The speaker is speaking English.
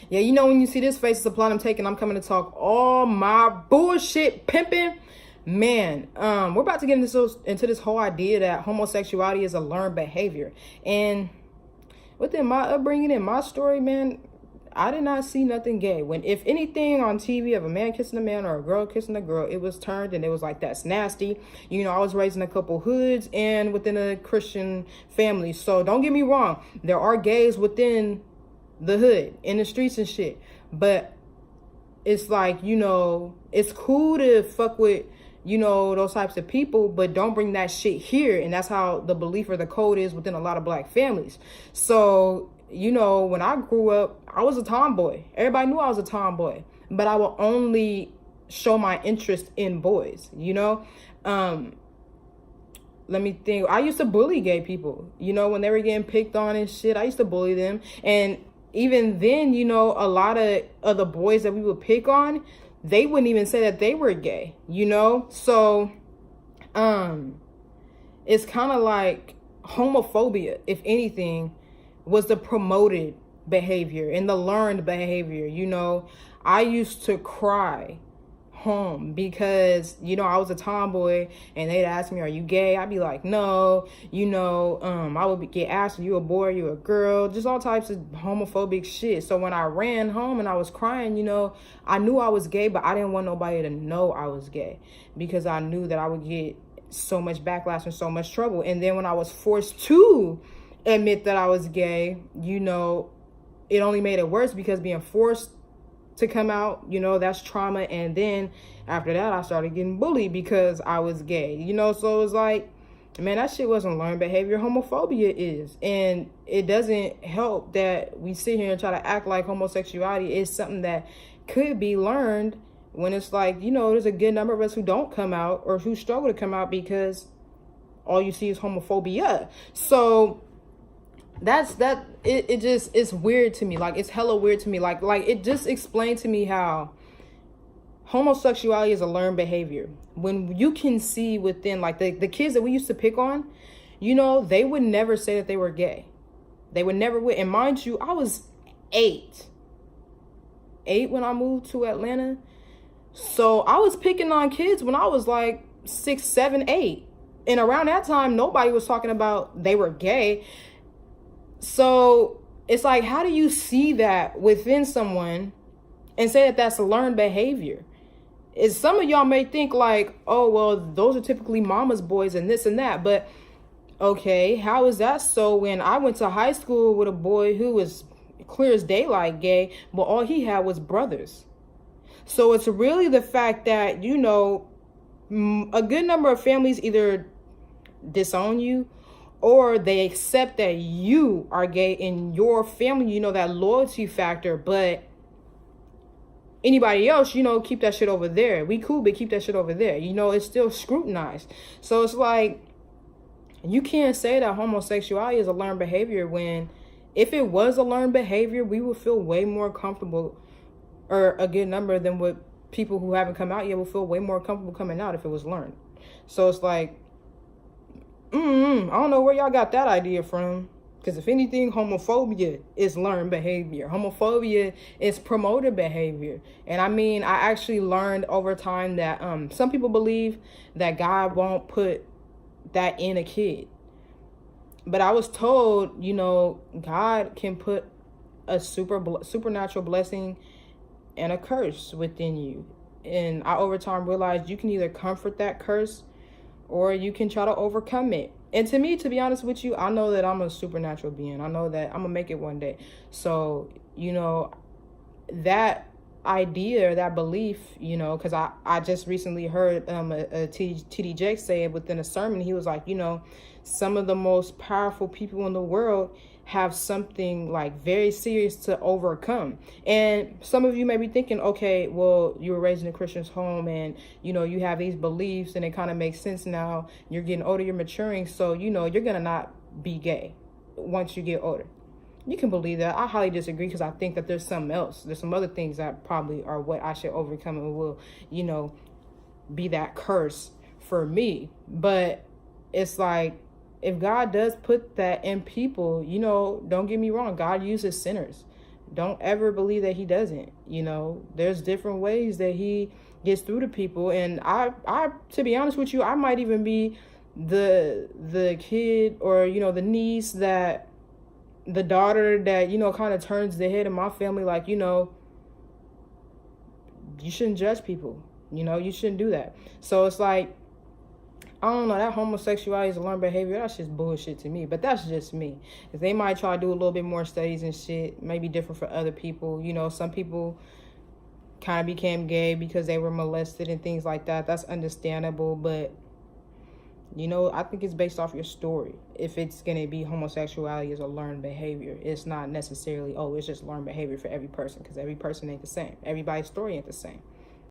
Yeah, you know when you see this face, it's a plot I'm taking. I'm coming to talk all my bullshit pimping. Man, we're about to get into this whole idea that homosexuality is a learned behavior. And within my upbringing and my story, man, I did not see nothing gay. When, if anything, on TV of a man kissing a man or a girl kissing a girl, it was turned and it was like, that's nasty. You know, I was raised in a couple hoods and within a Christian family. So don't get me wrong. There are gays within the hood, in the streets and shit. But it's like, you know, it's cool to fuck with, you know, those types of people, but don't bring that shit here. And that's how the belief or the code is within a lot of black families. So, you know, when I grew up, I was a tomboy. Everybody knew I was a tomboy, but I will only show my interest in boys, you know? Let me think. I used to bully gay people, you know, when they were getting picked on and shit. I used to bully them. And even then, you know, a lot of the boys that we would pick on, they wouldn't even say that they were gay, you know? So, it's kind of like homophobia, if anything, was the promoted behavior and the learned behavior. You know, I used to cry home because, you know, I was a tomboy and they'd ask me, are you gay? I'd be like, no. You know, I would get asked, are you a boy, are you a girl? Just all types of homophobic shit. So when I ran home and I was crying, you know, I knew I was gay, but I didn't want nobody to know I was gay because I knew that I would get so much backlash and so much trouble. And then when I was forced to admit that I was gay, you know, it only made it worse because being forced to come out, you know, that's trauma. And then after that, I started getting bullied because I was gay, you know. So it was like, man, that shit wasn't learned behavior. Homophobia is. And it doesn't help that we sit here and try to act like homosexuality is something that could be learned, when it's like, you know, there's a good number of us who don't come out or who struggle to come out because all you see is homophobia. So it just, it's weird to me. Like, it's hella weird to me. Like it just explained to me how homosexuality is a learned behavior. When you can see within, like, the kids that we used to pick on, you know, they would never say that they were gay. They would never would. And mind you, I was eight when I moved to Atlanta. So I was picking on kids when I was like 6, 7, 8. And around that time, nobody was talking about they were gay. So it's like, how do you see that within someone and say that that's a learned behavior? Is some of y'all may think like, oh, well, those are typically mama's boys and this and that. But okay, how is that so when I went to high school with a boy who was clear as daylight gay, but all he had was brothers? So it's really the fact that, you know, a good number of families either disown you or they accept that you are gay in your family, you know, that loyalty factor. But anybody else, you know, keep that shit over there. We cool, but keep that shit over there. You know, it's still scrutinized. So it's like, you can't say that homosexuality is a learned behavior when, if it was a learned behavior, we would feel way more comfortable, or a good number than what people who haven't come out yet will feel way more comfortable coming out if it was learned. So it's like, I don't know where y'all got that idea from. Because if anything, homophobia is learned behavior. Homophobia is promoted behavior. And I mean, I actually learned over time that some people believe that God won't put that in a kid. But I was told, you know, God can put a supernatural blessing and a curse within you. And I over time realized you can either comfort that curse or you can try to overcome it. And to me, to be honest with you, I know that I'm a supernatural being. I know that I'm gonna make it one day. So, you know, that idea, that belief, you know, because I just recently heard a T.D. Jakes say it within a sermon. He was like, you know, some of the most powerful people in the world have something like very serious to overcome. And some of you may be thinking, okay, well, you were raised in a Christian's home and, you know, you have these beliefs and it kind of makes sense now. You're getting older, you're maturing. So, you know, you're going to not be gay once you get older. You can believe that. I highly disagree because I think that there's something else. There's some other things that probably are what I should overcome and will, you know, be that curse for me. But it's like, if God does put that in people, you know, don't get me wrong, God uses sinners. Don't ever believe that he doesn't. You know, there's different ways that he gets through to people. And I to be honest with you, I might even be the kid, or, you know, the niece, that the daughter that, you know, kind of turns the head of my family. Like, you know, you shouldn't judge people. You know, you shouldn't do that. So it's like, I don't know, that homosexuality is a learned behavior. That's just bullshit to me. But that's just me. If they might try to do a little bit more studies and shit, maybe different for other people. You know, some people kind of became gay because they were molested and things like that. That's understandable. But, you know, I think it's based off your story. If it's going to be homosexuality as a learned behavior, it's not necessarily, oh, it's just learned behavior for every person, because every person ain't the same. Everybody's story ain't the same.